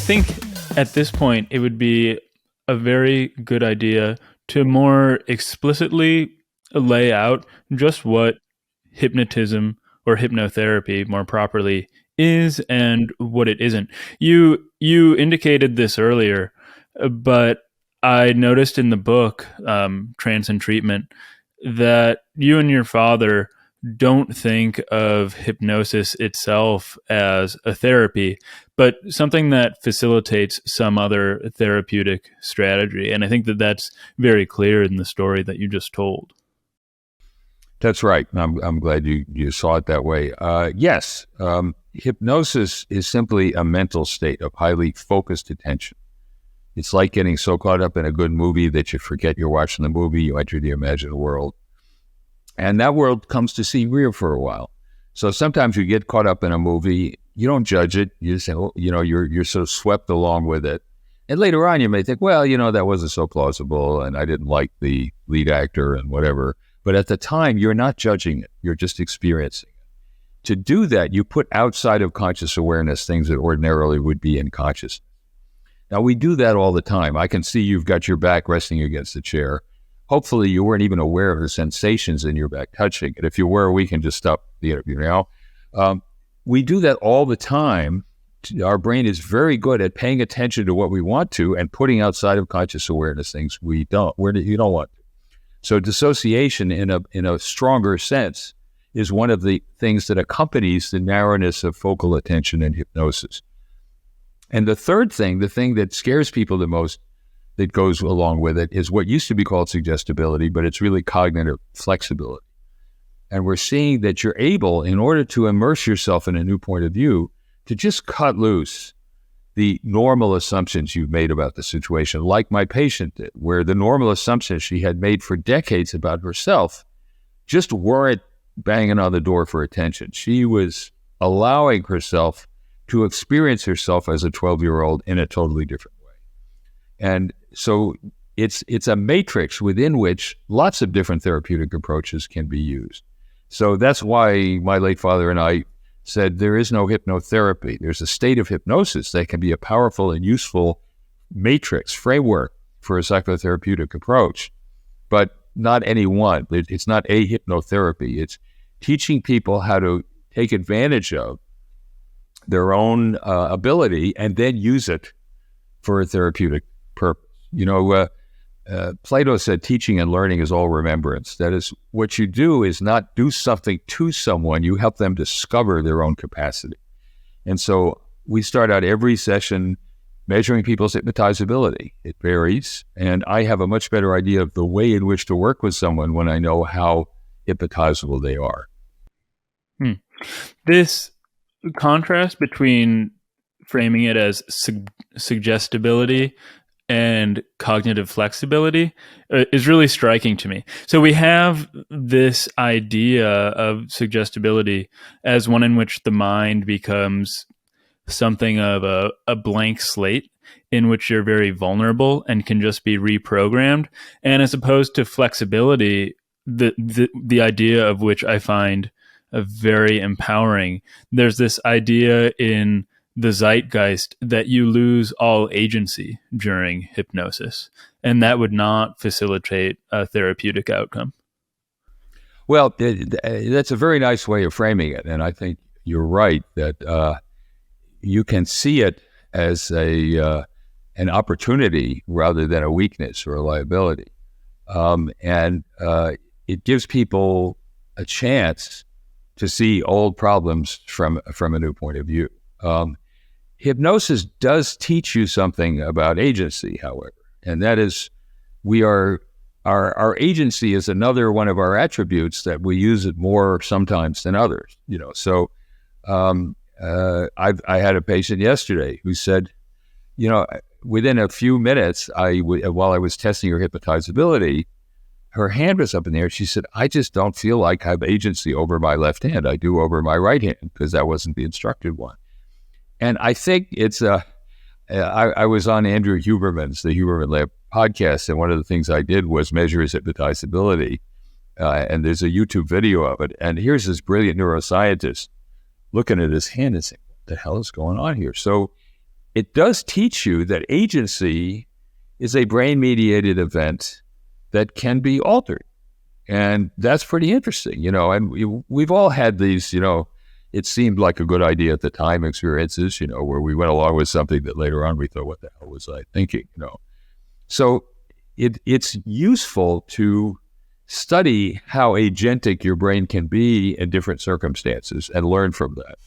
think at this point it would be a very good idea to more explicitly lay out just what hypnotism or hypnotherapy more properly is and what it isn't. You indicated this earlier, but I noticed in the book, Trance and Treatment, that you and your father don't think of hypnosis itself as a therapy, but something that facilitates some other therapeutic strategy. And I think that that's very clear in the story that you just told. That's right. I'm glad you saw it that way. Yes, hypnosis is simply a mental state of highly focused attention. It's like getting so caught up in a good movie that you forget you're watching the movie, you enter the imagined world. And that world comes to seem real for a while. So sometimes you get caught up in a movie, you don't judge it, you say, well, you're sort of swept along with it. And later on you may think, well, that wasn't so plausible and I didn't like the lead actor and whatever. But at the time, you're not judging it, you're just experiencing it. To do that, you put outside of conscious awareness things that ordinarily would be in consciousness. Now, we do that all the time. I can see you've got your back resting against the chair. Hopefully, you weren't even aware of the sensations in your back touching it. If you were, we can just stop the interview now. We do that all the time. Our brain is very good at paying attention to what we want to and putting outside of conscious awareness things you don't want to. So dissociation in a stronger sense is one of the things that accompanies the narrowness of focal attention in hypnosis. And the third thing, the thing that scares people the most that goes along with it, is what used to be called suggestibility, but it's really cognitive flexibility. And we're seeing that you're able, in order to immerse yourself in a new point of view, to just cut loose the normal assumptions you've made about the situation, like my patient did, where the normal assumptions she had made for decades about herself just weren't banging on the door for attention. She was allowing herself to experience herself as a 12-year-old in a totally different way. And so it's a matrix within which lots of different therapeutic approaches can be used. So that's why my late father and I said there is no hypnotherapy. There's a state of hypnosis that can be a powerful and useful matrix, framework for a psychotherapeutic approach, but not any one. It's not a hypnotherapy. It's teaching people how to take advantage of their own ability and then use it for a therapeutic purpose. Plato said teaching and learning is all remembrance. That is, what you do is not do something to someone, you help them discover their own capacity. And so we start out every session measuring people's hypnotizability. It varies, and I have a much better idea of the way in which to work with someone when I know how hypnotizable they are. This contrast between framing it as suggestibility and cognitive flexibility is really striking to me. So we have this idea of suggestibility as one in which the mind becomes something of a blank slate in which you're very vulnerable and can just be reprogrammed. And as opposed to flexibility, the idea of which I find very empowering, there's this idea in the zeitgeist that you lose all agency during hypnosis, and that would not facilitate a therapeutic outcome. Well, that's a very nice way of framing it, and I think you're right that you can see it as an opportunity rather than a weakness or a liability, and it gives people a chance to see old problems from a new point of view. Hypnosis does teach you something about agency, however, and that is our agency is another one of our attributes that we use it more sometimes than others. So I had a patient yesterday who said, within a few minutes, while I was testing her hypnotizability, her hand was up in the air. She said, I just don't feel like I have agency over my left hand. I do over my right hand because that wasn't the instructed one. And I think it's I was on Andrew Huberman's, the Huberman Lab podcast, and one of the things I did was measure his hypnotizability. And there's a YouTube video of it. And here's this brilliant neuroscientist looking at his hand and saying, what the hell is going on here? So it does teach you that agency is a brain-mediated event that can be altered. And that's pretty interesting, and we've all had these, it seemed like a good idea at the time experiences, where we went along with something that later on we thought, what the hell was I thinking, So it's useful to study how agentic your brain can be in different circumstances and learn from that.